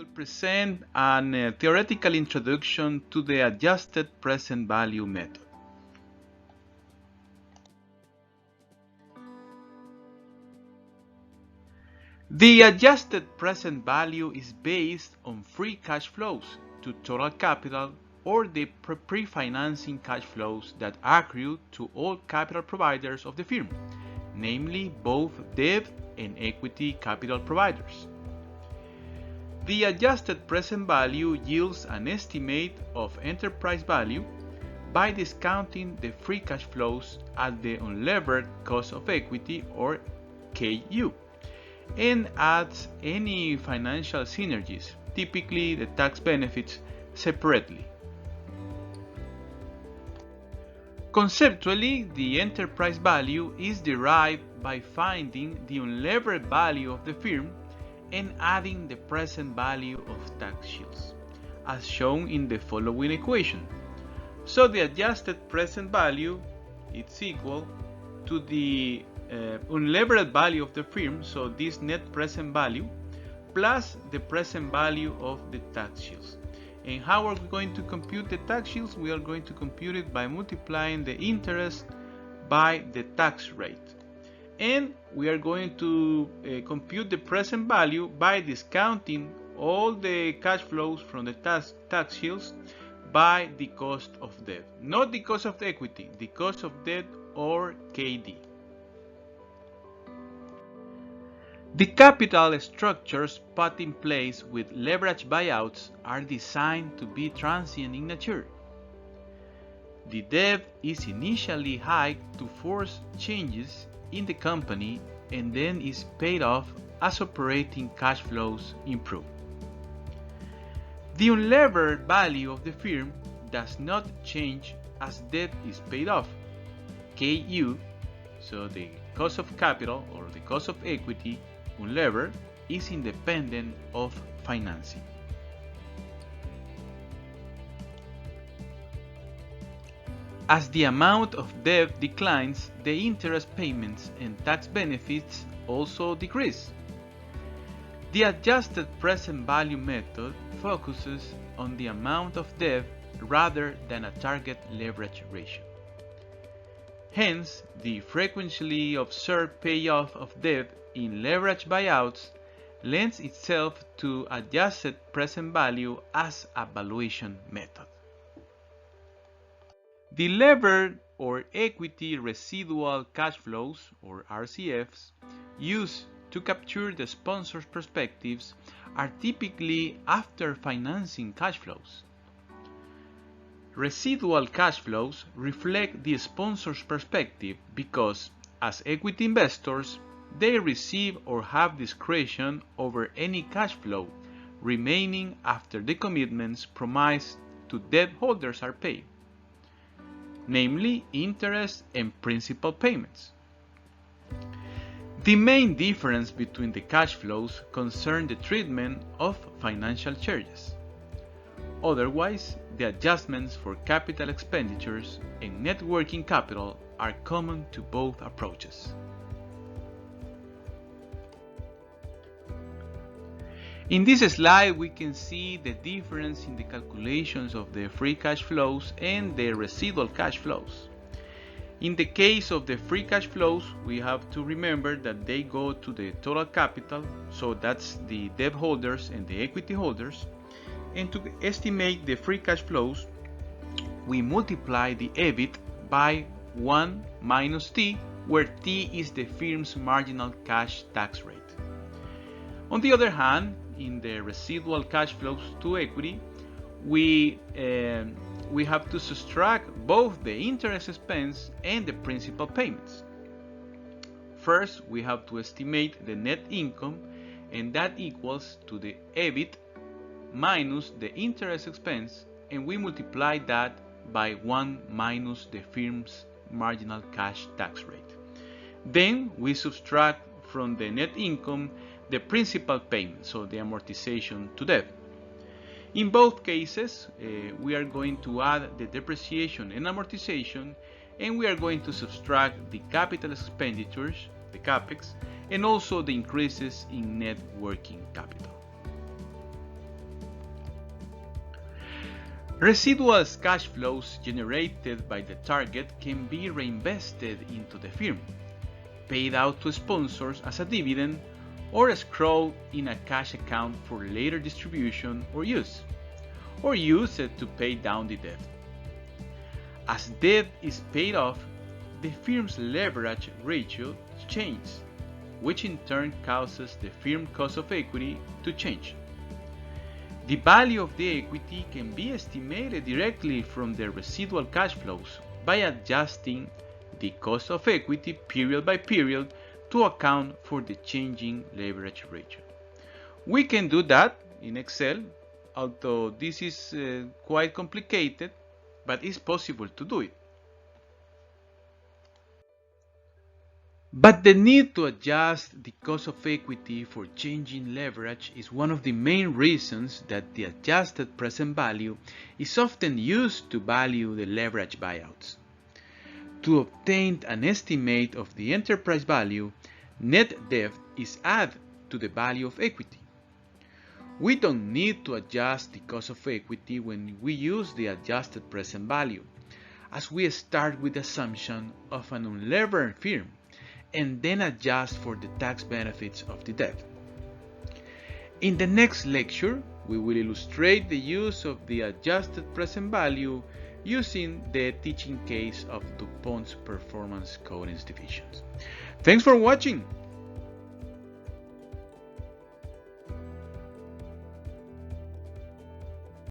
will present a theoretical introduction to the adjusted present value method. The adjusted present value is based on free cash flows to total capital or the pre-financing cash flows that accrue to all capital providers of the firm, namely both debt and equity capital providers. The adjusted present value yields an estimate of enterprise value by discounting the free cash flows at the unlevered cost of equity, or KU, and adds any financial synergies, typically the tax benefits, separately. Conceptually, the enterprise value is derived by finding the unlevered value of the firm and adding the present value of tax shields, as shown in the following equation. So the adjusted present value is equal to the unlevered value of the firm, so this net present value, plus the present value of the tax shields. And how are we going to compute the tax shields? We are going to compute it by multiplying the interest by the tax rate. And we are going to compute the present value by discounting all the cash flows from the tax shields by the cost of debt. Not the cost of equity, the cost of debt, or KD. The capital structures put in place with leverage buyouts are designed to be transient in nature. The debt is initially hiked to force changes in the company and then is paid off as operating cash flows improve. The unlevered value of the firm does not change as debt is paid off. KU, so the cost of capital or the cost of equity, unlevered, is independent of financing. As the amount of debt declines, the interest payments and tax benefits also decrease. The adjusted present value method focuses on the amount of debt rather than a target leverage ratio. Hence, the frequently observed payoff of debt in leverage buyouts lends itself to adjusted present value as a valuation method. The levered or equity residual cash flows, or RCFs, used to capture the sponsor's perspectives are typically after financing cash flows. Residual cash flows reflect the sponsor's perspective because, as equity investors, they receive or have discretion over any cash flow remaining after the commitments promised to debt holders are paid, namely interest and principal payments. The main difference between the cash flows concern the treatment of financial charges. Otherwise, the adjustments for capital expenditures and net working capital are common to both approaches. In this slide, we can see the difference in the calculations of the free cash flows and the residual cash flows. In the case of the free cash flows, we have to remember that they go to the total capital, so that's the debt holders and the equity holders. And to estimate the free cash flows, we multiply the EBIT by 1 minus T, where T is the firm's marginal cash tax rate. On the other hand, in the residual cash flows to equity, we have to subtract both the interest expense and the principal payments. First, we have to estimate the net income, and that equals to the EBIT minus the interest expense, and we multiply that by 1 minus the firm's marginal cash tax rate. Then we subtract from the net income the principal payment, so the amortization to debt. In both cases, we are going to add the depreciation and amortization, and we are going to subtract the capital expenditures, the CAPEX, and also the increases in net working capital. Residual cash flows generated by the target can be reinvested into the firm, paid out to sponsors as a dividend, or escrowed in a cash account for later distribution or use, or used to pay down the debt. As debt is paid off, the firm's leverage ratio changes, which in turn causes the firm cost of equity to change. The value of the equity can be estimated directly from the residual cash flows by adjusting the cost of equity period by period to account for the changing leverage ratio. We can do that in Excel, although this is quite complicated, but it's possible to do it. But the need to adjust the cost of equity for changing leverage is one of the main reasons that the adjusted present value is often used to value the leverage buyouts. To obtain an estimate of the enterprise value, net debt is added to the value of equity. We don't need to adjust the cost of equity when we use the adjusted present value, as we start with the assumption of an unlevered firm and then adjust for the tax benefits of the debt. In the next lecture, we will illustrate the use of the adjusted present value using the teaching case of DuPont's performance coatings divisions. Thanks for watching.